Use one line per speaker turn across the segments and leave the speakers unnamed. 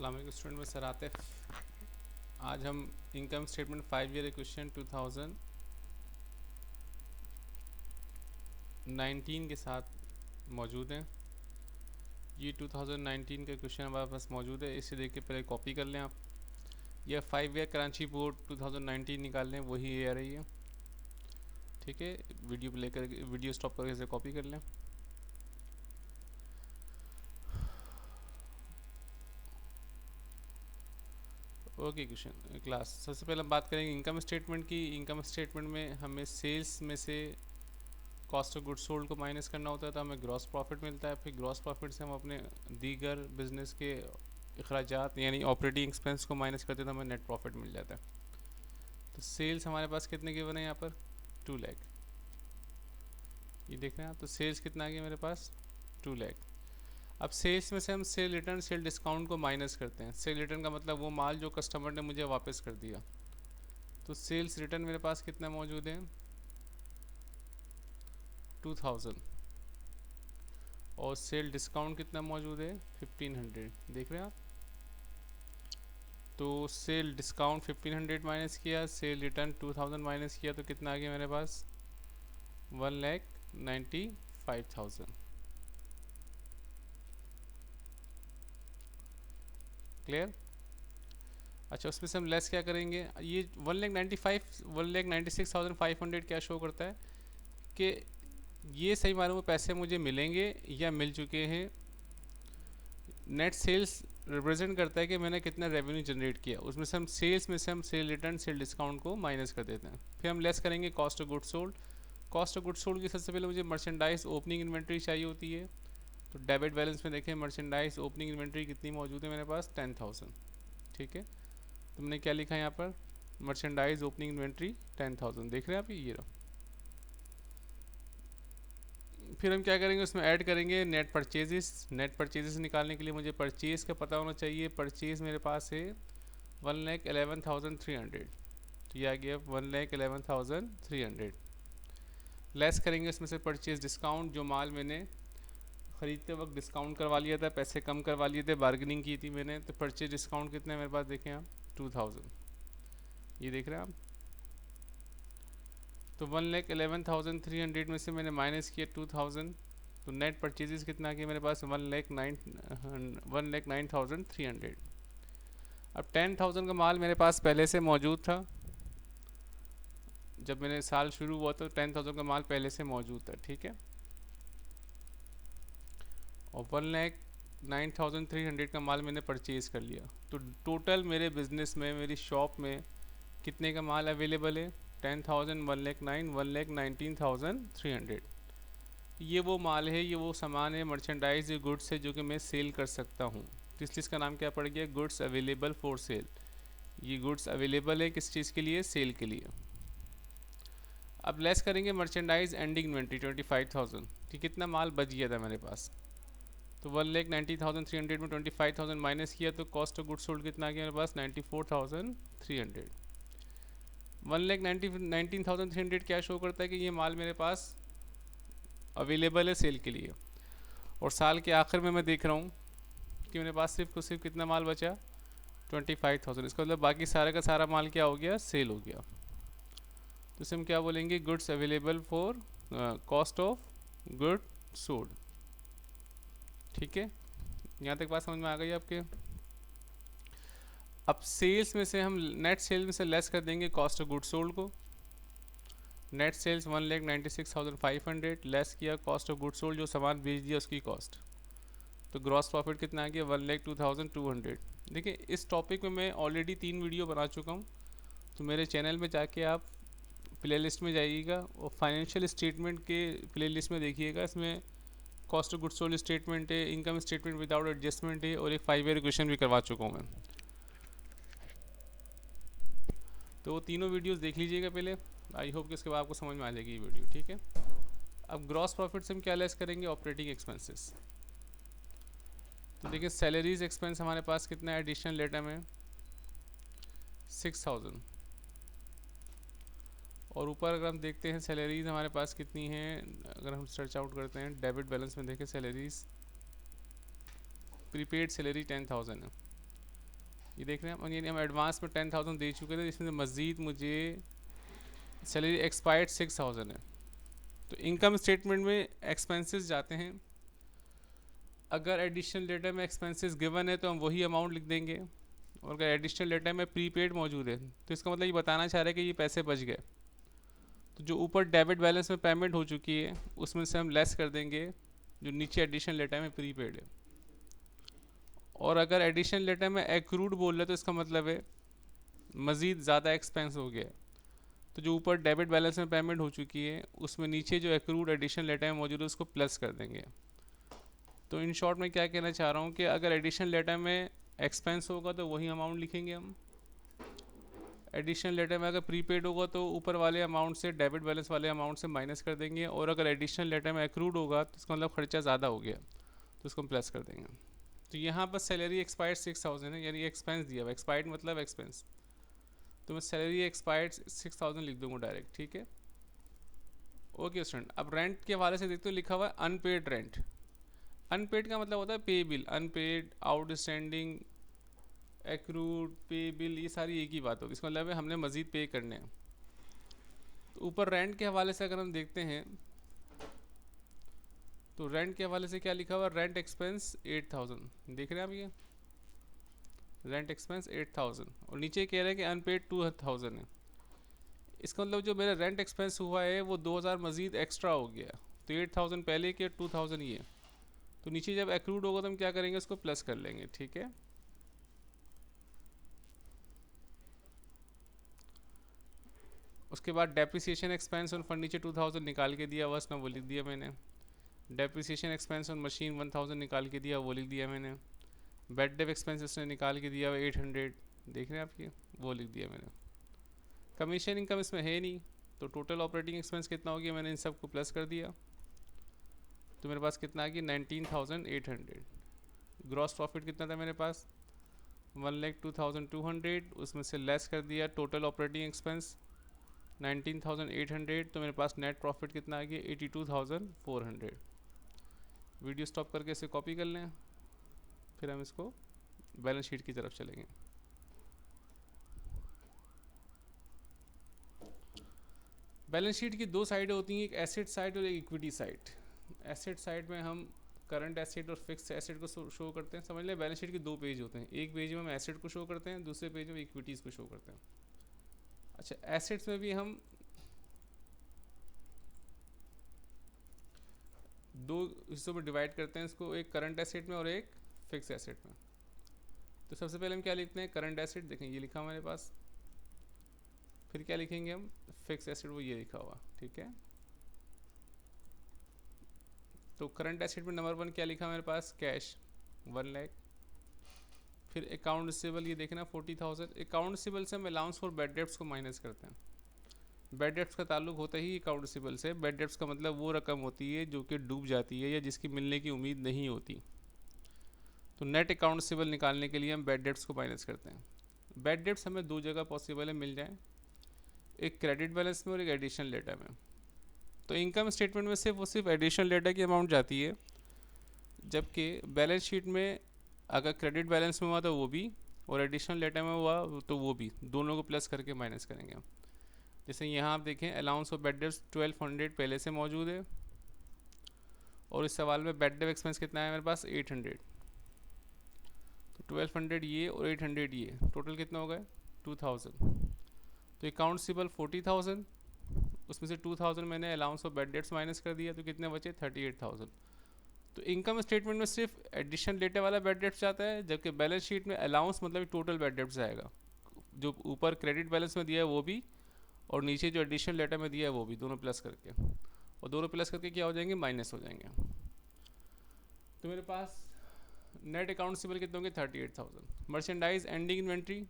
अस्सलाम वालेकुम स्टूडेंट, मैं सर आतिफ। आज हम इनकम स्टेटमेंट 5 ईयर इक्वेशन 2019 के साथ मौजूद हैं। ये 2019 का क्वेश्चन हमारे पास मौजूद है, इसे देख के पहले कॉपी कर लें आप। यह 5 ईयर कराची बोर्ड 2019 निकाल लें, वही ये आ रही है। ठीक है, वीडियो प्ले कर वीडियो स्टॉप करके इसे कॉपी कर लें। ओके क्वेश्चन क्लास, सबसे पहले हम बात करेंगे इनकम स्टेटमेंट की। इनकम स्टेटमेंट में हमें सेल्स में से कॉस्ट ऑफ गुड्स सोल्ड को माइनस करना होता है तो हमें ग्रॉस प्रॉफिट मिलता है। फिर ग्रॉस प्रॉफिट से हम अपने दीगर बिजनेस के अखराजात यानी ऑपरेटिंग एक्सपेंस को माइनस करते हैं तो हमें नेट प्रॉफिट मिल जाता है। तो सेल्स हमारे पास कितने के बने यहाँ पर 2 लाख, ये देख रहे हैं आप। तो सेल्स कितना आ गया मेरे पास 2 लाख। अब सेल्स में से हम सेल रिटर्न सेल डिस्काउंट को माइनस करते हैं। सेल रिटर्न का मतलब वो माल जो कस्टमर ने मुझे वापस कर दिया। तो सेल्स रिटर्न मेरे पास कितना मौजूद है 2000, और सेल डिस्काउंट कितना मौजूद है 1500, देख रहे हैं आप। तो सेल डिस्काउंट 1500 माइनस किया, सेल रिटर्न 2000 माइनस किया, तो कितना आ गया मेरे पास 1,95,000। क्लियर। अच्छा, उसमें से हम लेस क्या करेंगे, ये 1,96,500 क्या शो करता है कि ये सही मालूम है पैसे मुझे मिलेंगे या मिल चुके हैं। नेट सेल्स रिप्रेजेंट करता है कि मैंने कितना रेवेन्यू जनरेट किया। उसमें से हम सेल्स में से हम सेल रिटर्न सेल डिस्काउंट को माइनस कर देते हैं। फिर हम लेस करेंगे cost of goods sold. Cost of goods sold की सबसे पहले मुझे मर्चेंडाइज ओपनिंग इन्वेंट्री चाहिए होती है। तो डेबिट बैलेंस में देखें मर्चेंडाइज ओपनिंग इन्वेंट्री कितनी मौजूद है मेरे पास 10,000। ठीक है, तो मैंने क्या लिखा है यहाँ पर मर्चेंडाइज ओपनिंग इन्वेंट्री 10,000, देख रहे हैं आप ये रहा। फिर हम क्या करेंगे उसमें ऐड करेंगे नेट परचेजेस। नेट परचेजेस निकालने के लिए मुझे परचेज़ का पता होना चाहिए। परचेज़ मेरे पास है 1,11,300, तो यह आ गया 1,11,300। लेस करेंगे इसमें से परचेज डिस्काउंट, जो माल मैंने ख़रीदते वक्त डिस्काउंट करवा लिया था, पैसे कम करवा लिए थे, बार्गेनिंग की थी मैंने। तो परचेज डिस्काउंट कितने मेरे पास देखें आप 2000, ये देख रहे हैं आप। तो 1,11,300 में से मैंने माइनस किया 2000, तो नेट परचेजेस कितना आ गया मेरे पास 1,09,300। अब 10,000 का माल मेरे पास पहले से मौजूद था। जब मैंने साल शुरू हुआ तो 10,000 का माल पहले से मौजूद था। ठीक है, और 1,09,300 का माल मैंने परचेज़ कर लिया। तो टोटल मेरे बिज़नेस में मेरी शॉप में कितने का माल अवेलेबल है 10,000, 1,09,000, 1,19,300। ये वो माल है, ये वो सामान है, मर्चेंडाइज ये गुड्स है जो कि मैं सेल कर सकता हूँ। तो इसलिए इसका नाम क्या पड़ गया गुड्स अवेलेबल फॉर सेल। ये गुड्स अवेलेबल है किस चीज़ के लिए, सेल के लिए। अब लेस करेंगे मर्चेंडाइज एंडिंग इन्वेंट्री 25,000 कि कितना माल बच गया था मेरे पास। तो 1,90,300 में 25,000 माइनस किया तो कॉस्ट ऑफ गुड्स सोल्ड कितना आ गया मेरे पास 94,300। 1,19,300 क्या शो करता है कि ये माल मेरे पास अवेलेबल है सेल के लिए। और साल के आखिर में मैं देख रहा हूँ कि मेरे पास सिर्फ कितना माल बचा 25,000। इसका मतलब बाकी सारे का सारा माल क्या हो गया, सेल हो गया। तो इसे हम क्या बोलेंगे goods available for cost of good sold. ठीक है, यहाँ तक बात समझ में आ गई आपके। अब सेल्स में से हम नेट सेल में से लेस कर देंगे कॉस्ट ऑफ गुड सोल्ड को। नेट सेल्स 1,96,500 लेस किया कॉस्ट ऑफ गुड सोल्ड, जो सामान बेच दिया उसकी कॉस्ट। तो ग्रॉस प्रॉफिट कितना आ गया 1,02,200। देखिए इस टॉपिक में मैं ऑलरेडी 3 वीडियो बना चुका हूँ, तो मेरे चैनल में जाके आप प्लेलिस्ट में जाइएगा और फाइनेंशियल स्टेटमेंट के प्लेलिस्ट में देखिएगा। इसमें cost of good sold statement है, इनकम स्टेटमेंट विदाउट एडजस्टमेंट है, और एक 5 ईयर क्वेश्चन भी करवा चुका हूँ मैं। तो वो तीनों वीडियोस देख लीजिएगा पहले। आई होप कि उसके बाद आपको समझ में आ जाएगी ये वीडियो। ठीक है, अब ग्रॉस प्रॉफिट से हम क्या लेस करेंगे ऑपरेटिंग एक्सपेंसेस। तो देखिए सैलरीज एक्सपेंस हमारे पास कितना है एडिशनल लेटर में 6,000। और ऊपर अगर हम देखते हैं सैलरीज हमारे पास कितनी हैं, अगर हम सर्च आउट करते हैं डेबिट बैलेंस में देखें सैलरीज प्रीपेड सैलरी 10,000 है। ये देख रहे हैं हम, यानी हम एडवांस में 10,000 दे चुके थे, जिसमें से मज़ीद मुझे सैलरी एक्सपायर्ड 6,000 है। तो इनकम स्टेटमेंट में एक्सपेंसेस जाते हैं, अगर एडिशनल डेटा में एक्सपेंसेस गिवन है तो हम वही अमाउंट लिख देंगे, और अगर एडिशनल डेटा में प्रीपेड मौजूद है तो इसका मतलब ये बताना चाह रहा है कि ये पैसे बच गए। तो जो ऊपर डेबिट बैलेंस में पेमेंट हो चुकी है उसमें से हम लेस कर देंगे जो नीचे एडिशनल डेटा में प्रीपेड है। और अगर एडिशनल डेटा में एक्रूड बोल रहे तो इसका मतलब है मज़ीद ज़्यादा एक्सपेंस हो गया है। तो जो ऊपर डेबिट बैलेंस में पेमेंट हो चुकी है उसमें नीचे जो एक्रूड एडिशनल डेटा में मौजूद है उसको प्लस कर देंगे। तो इन शॉर्ट में क्या कहना चाह रहा हूँ कि अगर एडिशनल डेटा में एक्सपेंस होगा तो वही अमाउंट लिखेंगे हम, एडिशनल डेटा में अगर प्रीपेड होगा तो ऊपर वाले अमाउंट से, डेबिट बैलेंस वाले अमाउंट से माइनस कर देंगे, और अगर एडिशनल डेटा में एक्रूड होगा तो इसका मतलब खर्चा ज़्यादा हो गया तो उसको हम प्लस कर देंगे। तो यहाँ पर सैलरी एक्सपायर्ड 6,000 है, यानी एक्सपेंस दिया हुआ, एक्सपायर्ड मतलब एक्सपेंस, तो मैं सैलरी एक्सपायर्ड 6,000 लिख दूंगा डायरेक्ट, ठीक है। ओके स्टूडेंट, अब रेंट के हवाले से देखते हो, लिखा हुआ है अनपेड रेंट। अनपेड का मतलब होता है पे बिल, अनपेड, आउटस्टैंडिंग, एक्रूड, पे बिल, ये सारी एक ही बात होगी, इसका मतलब है हमने मज़ीद पे करने हैं। तो ऊपर रेंट के हवाले से अगर हम देखते हैं तो रेंट के हवाले से क्या लिखा हुआ है, रेंट एक्सपेंस 8,000, देख रहे हैं आप ये रेंट एक्सपेंस 8,000, और नीचे कह रहे हैं कि अनपेड 2,000 है। इसका मतलब जो मेरा रेंट एक्सपेंस हुआ है वो 2,000 मज़ीद एक्स्ट्रा हो गया, तो 8,000 पहले के 2,000 ये, तो नीचे जब एक्रूड होगा तो हम क्या करेंगे, उसको प्लस कर लेंगे, ठीक है। उसके बाद डेप्रिसिएशन एक्सपेंस ऑन फर्नीचर 2,000 निकाल के दिया हुआ, इसमें वो लिख दिया मैंने। डेप्रिसिएशन एक्सपेंस ऑन मशीन 1,000 निकाल के दिया, वो लिख दिया मैंने। बेड डेप एक्सपेंस इसने निकाल के दिया हुआ 800, देख रहे हैं आप ये, वो लिख दिया मैंने। कमीशन इनकम इसमें है नहीं, तो टोटल ऑपरेटिंग एक्सपेंस कितना हो गया, मैंने इन सब को प्लस कर दिया, तो मेरे पास कितना आ गया 19,800। ग्रॉस प्रॉफिट कितना था मेरे पास 1,02,200, उसमें से लेस कर दिया टोटल ऑपरेटिंग एक्सपेंस 19,800, तो मेरे पास नेट प्रॉफिट कितना आ गया 82,400। वीडियो स्टॉप करके इसे कॉपी कर लें, फिर हम इसको बैलेंस शीट की तरफ चलेंगे। बैलेंस शीट की दो साइडें होती हैं, एक एसेट साइड और एक इक्विटी साइड। एसेट साइड में हम करंट एसेट और फिक्स एसेट को शो करते हैं, समझ लें बैलेंस शीट के दो पेज होते हैं, एक पेज में हम एसेट को शो करते हैं, दूसरे पेज में इक्विटीज़ को शो करते हैं। अच्छा, एसेट्स में भी हम दो हिस्सों में डिवाइड करते हैं इसको, एक करंट एसेट में और एक फिक्स एसेट में। तो सबसे पहले हम क्या लिखते हैं, करंट एसेट, देखें ये लिखा हमारे पास, फिर क्या लिखेंगे हम, फिक्स एसेट, वो ये लिखा हुआ, ठीक है। तो करंट एसेट में नंबर 1 क्या लिखा मेरे पास, कैश 1 लाख, फिर अकाउंट रिसीवेबल ये देखना 40,000। अकाउंट रिसीवेबल से हम अलाउंस फॉर बैड डेब्ट्स को माइनस करते हैं, बैड डेब्ट्स का ताल्लुक होता ही अकाउंट रिसीवेबल से। बैड डेब्ट्स का मतलब वो रकम होती है जो कि डूब जाती है या जिसकी मिलने की उम्मीद नहीं होती। तो नेट अकाउंट रिसीवेबल निकालने के लिए हम बैड डेब्ट्स को माइनस करते हैं। बैड डेब्ट्स हमें दो जगह पॉसिबल है मिल जाए, एक क्रेडिट बैलेंस में और एक एडिशनल डेटा में। तो इनकम स्टेटमेंट में सिर्फ और सिर्फ एडिशनल डेटा की अमाउंट जाती है, जबकि बैलेंस शीट में अगर क्रेडिट बैलेंस में हुआ तो वो भी, और एडिशनल डेटा में हुआ तो वो भी, दोनों को प्लस करके माइनस करेंगे। जैसे यहाँ आप देखें अलाउंस ऑफ बैड डेब्ट्स 1,200 पहले से मौजूद है, और इस सवाल में बैड डेब एक्सपेंस कितना है मेरे पास 800, तो 1,200 ये और 800 ये, टोटल कितना हो गया 2,000। तो अकाउंट रिसीवेबल 40,000, उसमें से 2,000 मैंने allowance of bad debts minus कर दिया, तो कितने बचे 38,000। तो इनकम स्टेटमेंट में सिर्फ एडिशन डेटा वाला बैड डेट्स जाता है, जबकि बैलेंस शीट में अलाउंस मतलब टोटल बैड डेट्स आएगा, जो ऊपर क्रेडिट बैलेंस में दिया है वो भी, और नीचे जो एडिशनल डेटा में दिया है वो भी, दोनों प्लस करके, और दोनों प्लस करके क्या हो जाएंगे, माइनस हो जाएंगे। तो मेरे पास नेट अकाउंट रिसीवेबल कितने होंगे 38,000। मर्चेंडाइज एंडिंग इन्वेंट्री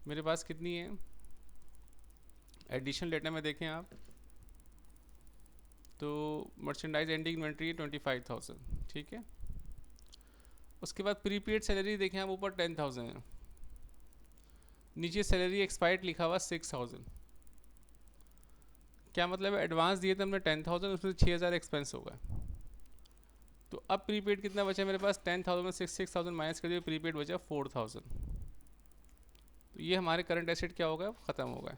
मेरे पास कितनी है, एडिशनल डेटा में देखें आप तो मर्चेंडाइज एंडिंग इन्वेंट्री है 25,000, ठीक है। उसके बाद प्रीपेड सैलरी देखें आप ऊपर 10,000 है, नीचे सैलरी एक्सपायर्ड लिखा हुआ 6,000। क्या मतलब है, एडवांस दिए थे हमने 10,000, उसमें 6,000 एक्सपेंस होगा, तो अब प्रीपेड कितना बचा मेरे पास, 10,000 में 6,000 माइनस कर दिया, प्रीपेड बचा 4,000। तो ये हमारे करंट एसेट क्या होगा, ख़त्म होगा।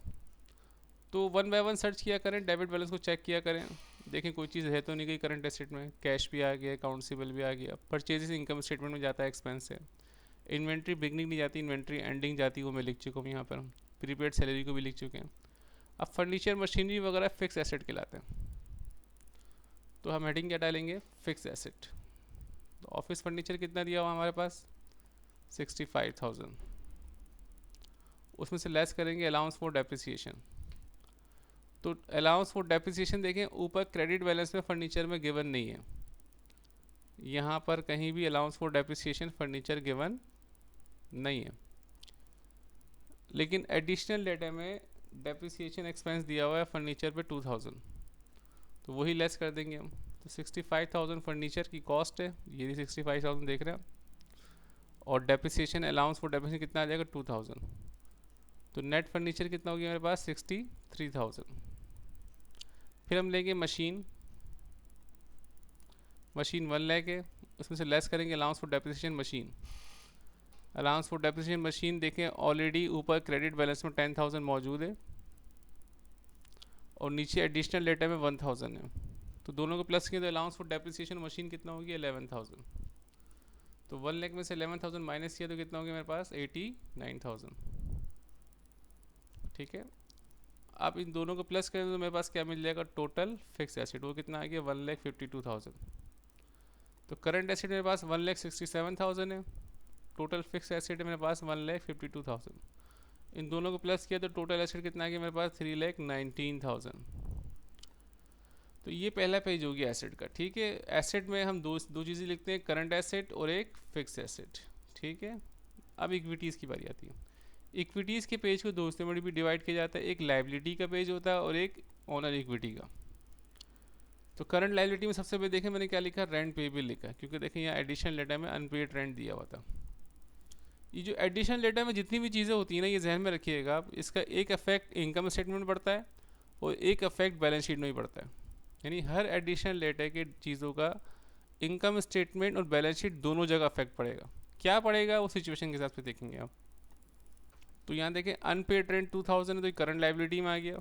तो वन बाय वन सर्च किया करें, डेबिट बैलेंस को चेक किया करें, देखें कोई चीज़ है तो नहीं गई करंट एसेट में। कैश भी आ गया, अकाउंट्सेबल भी आ गया, परचेजेस इनकम स्टेटमेंट में जाता है एक्सपेंस से, इन्वेंट्री बिगनिंग नहीं जाती, इन्वेंट्री एंडिंग जाती है, वो मैं लिख चुका हूँ यहाँ पर। प्रीपेड सैलरी को भी लिख चुके हैं। अब फर्नीचर मशीनरी वगैरह फिक्स एसेट कहलाते हैं, तो हम हेडिंग क्या डालेंगे, फिक्स एसेट। तो ऑफिस फर्नीचर कितना दिया हुआ हमारे पास, 65,000। उसमें से लेस करेंगे अलाउंस फॉर डेप्रिसिएशन। तो अलाउंस फॉर डेप्रिसिएशन देखें, ऊपर क्रेडिट बैलेंस में फर्नीचर में गिवन नहीं है, यहाँ पर कहीं भी allowance for depreciation furniture given नहीं है, लेकिन एडिशनल डेटा में डेप्रिसिएशन एक्सपेंस दिया हुआ है फर्नीचर पे 2,000, तो वही लेस कर देंगे हम। तो 65,000 फर्नीचर की कॉस्ट है, ये 65,000 देख रहे हैं, और डेप्रिसिएशन अलाउंस फॉर डेप्रिसिएशन कितना आ जाएगा, 2,000। तो नेट फर्नीचर कितना हो गया मेरे पास, 63,000। फिर हम लेंगे मशीन 1 लाख है, उसमें से लेस करेंगे allowance for depreciation machine. Allowance for depreciation machine देखें, ऑलरेडी ऊपर क्रेडिट बैलेंस में 10,000 मौजूद है, और नीचे एडिशनल डेटा में 1,000 है, तो दोनों को प्लस किया तो अलाउंस फॉर डेप्रिसिएशन मशीन कितना होगी, 11,000। तो 1 लाख में से 11,000 माइनस किया तो कितना हो गया मेरे पास, 89,000। ठीक है, अब इन दोनों को प्लस करें तो मेरे पास क्या मिल जाएगा, टोटल फिक्स एसेट, वो कितना आ गया, 1,52,000। तो करंट एसेट मेरे पास 1,67,000 है, टोटल फिक्स एसेट है मेरे पास 1,52,000। इन दोनों को प्लस किया तो टोटल एसेट कितना आ गया मेरे पास, 3,19,000। तो ये पहला पेज हो गया एसेट का। ठीक है, एसेट में हम दो चीज़ें लिखते हैं, करंट एसेट और एक फिक्स एसेट। ठीक है, अब इक्विटीज़ की बारी आती है। इक्विटीज़ के पेज को दो हिस्से में भी डिवाइड किया जाता है, एक लाइबिलिटी का पेज होता है और एक ऑनर इक्विटी का। तो करंट लाइबिलिटी में सबसे पहले देखें मैंने क्या लिखा, रेंट पेबल लिखा, क्योंकि देखें यहाँ एडिशनल डेटा में अनपेड रेंट दिया हुआ था। ये जो एडिशनल डेटा में जितनी भी चीज़ें होती हैं ना, ये जहन में रखिएगा आप, इसका एक इफेक्ट इनकम स्टेटमेंट में पड़ता है और एक इफेक्ट बैलेंस शीट में भी पड़ता है। यानी हर एडिशनल डेटा के चीज़ों का इनकम स्टेटमेंट और बैलेंस शीट दोनों जगह अफेक्ट पड़ेगा। क्या पड़ेगा वो सिचुएशन के हिसाब से देखेंगे आप। तो यहाँ देखें अनपेड रेंट 2,000 है, तो करंट लाइबिलिटी में आ गया,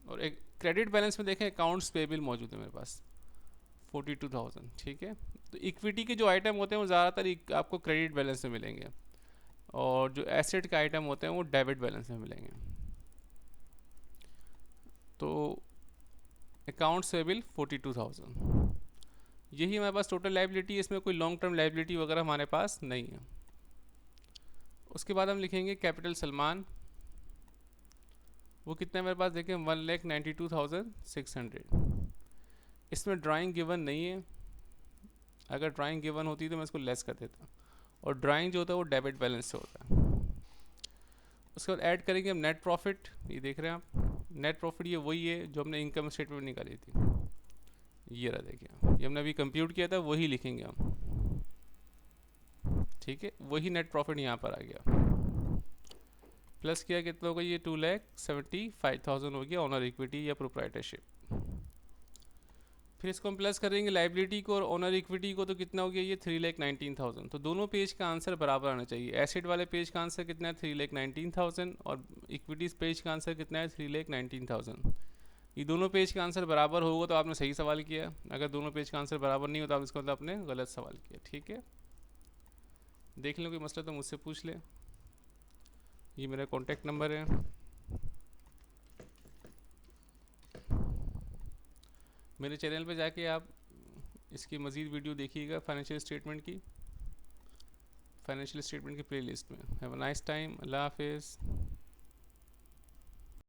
और एक क्रेडिट बैलेंस में देखें अकाउंट्स पेबल मौजूद है मेरे पास 42,000। ठीक है, तो इक्विटी के जो आइटम होते हैं वो ज़्यादातर आपको क्रेडिट बैलेंस में मिलेंगे, और जो एसेट के आइटम होते हैं वो डेबिट बैलेंस में मिलेंगे। तो अकाउंट्स पेबल 42,000, यही हमारे पास टोटल लाइबिलिटी है, इसमें कोई लॉन्ग टर्म लाइबिलिटी वगैरह हमारे पास नहीं है। उसके बाद हम लिखेंगे कैपिटल सलमान, वो कितना है मेरे पास देखें, 1,92,600। इसमें ड्राइंग गिवन नहीं है, अगर ड्राइंग गिवन होती तो मैं इसको लेस कर देता, और ड्राइंग जो होता है वो डेबिट बैलेंस से होता है। उसके बाद ऐड करेंगे हम नेट प्रॉफिट, ये देख रहे हैं आप, नेट प्रॉफिट ये वही है जो हमने इनकम स्टेटमेंट में निकाली थी, ये रहा देखिए, ये हमने अभी कंप्यूट किया था, वही लिखेंगे हम। ठीक है, वही नेट प्रॉफिट यहाँ पर आ गया, प्लस किया कितना होगा, ये 2,75,000 हो गया ऑनर इक्विटी या प्रोप्राइटरशिप। फिर इसको हम प्लस करेंगे लाइबिलिटी को और ऑनर इक्विटी को, तो कितना हो गया ये 3,19,000। तो दोनों पेज का आंसर बराबर आना चाहिए। एसेट वाले पेज का आंसर कितना है, 3,19,000, और इक्विटीज पेज का आंसर कितना है, 3,19,000। ये दोनों पेज का आंसर बराबर होगा तो आपने सही सवाल किया, अगर दोनों पेज का आंसर बराबर नहीं होता तो इसका मतलब आपने गलत सवाल किया। ठीक है, देख लो कोई मसला तो मुझसे पूछ ले, ये मेरा कॉन्टैक्ट नंबर है। मेरे चैनल पे जाके आप इसकी मज़ीद वीडियो देखिएगा फाइनेंशियल स्टेटमेंट की प्लेलिस्ट में। हैव अ नाइस टाइम, अल्लाह हाफिज़।